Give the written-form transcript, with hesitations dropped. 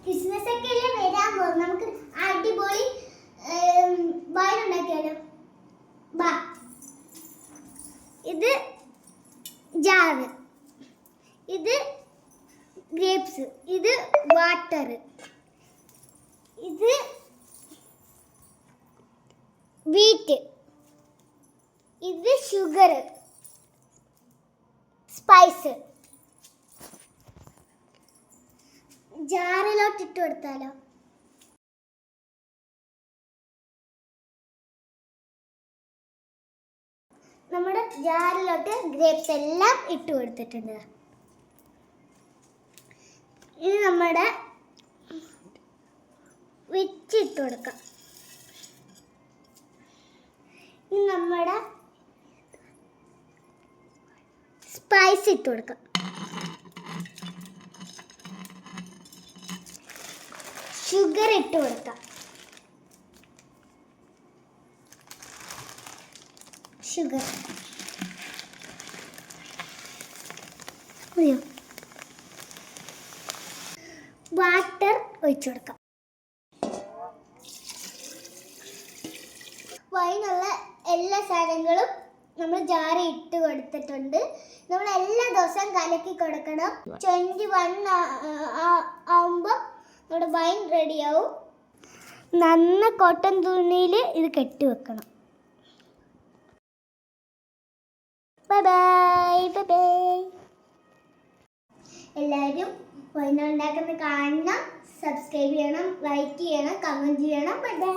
Christmas ഒക്കെ അല്ലേ വരാൻ പോകും. നമുക്ക് അടിപൊളി വൈൻ ഉണ്ടാക്കിയാലോ? ബാ. ഇത് ജാറ്, ഇത് ഗ്രേപ്സ്, ഇത് വാട്ടർ, ഇത് വീറ്റ്, ഇത് ഷുഗർ, സ്പൈസ്. ജാറിലോട്ട് ഇട്ട് കൊടുത്താലോ? നമ്മുടെ ജാറിലോട്ട് ഗ്രേപ്സ് എല്ലാം ഇട്ട് കൊടുത്തിട്ടുണ്ട്. ഇനി നമ്മുടെ വിച്ച് ഇട്ട് കൊടുക്കാം. ഇനി നമ്മുടെ സ്പൈസ് ഇട്ട് കൊടുക്കാം. ഷുഗർ ഇട്ട് കൊടുക്കാം. ഷുഗർ വാട്ടർ ഒഴിച്ചു കൊടുക്കാം. വൈനുള്ള എല്ലാ സാധനങ്ങളും നമ്മൾ ജാറി ഇട്ട് കൊടുത്തിട്ടുണ്ട്. നമ്മൾ എല്ലാ ദിവസവും കലക്കി കൊടുക്കണം. 21 ആവുമ്പോൾ നമ്മുടെ വൈൻ റെഡിയാവും. നന്ന കോട്ടൺ തുണിയിൽ ഇത് കെട്ടി വെക്കണം. Bye bye bye bye. എല്ലാവരും വൈൻ ഉണ്ടാക്കുന്നത് കാണണം. സബ്സ്ക്രൈബ് ചെയ്യണം, ലൈക്ക് ചെയ്യണം, കമൻറ്റ് ചെയ്യണം. Bye bye.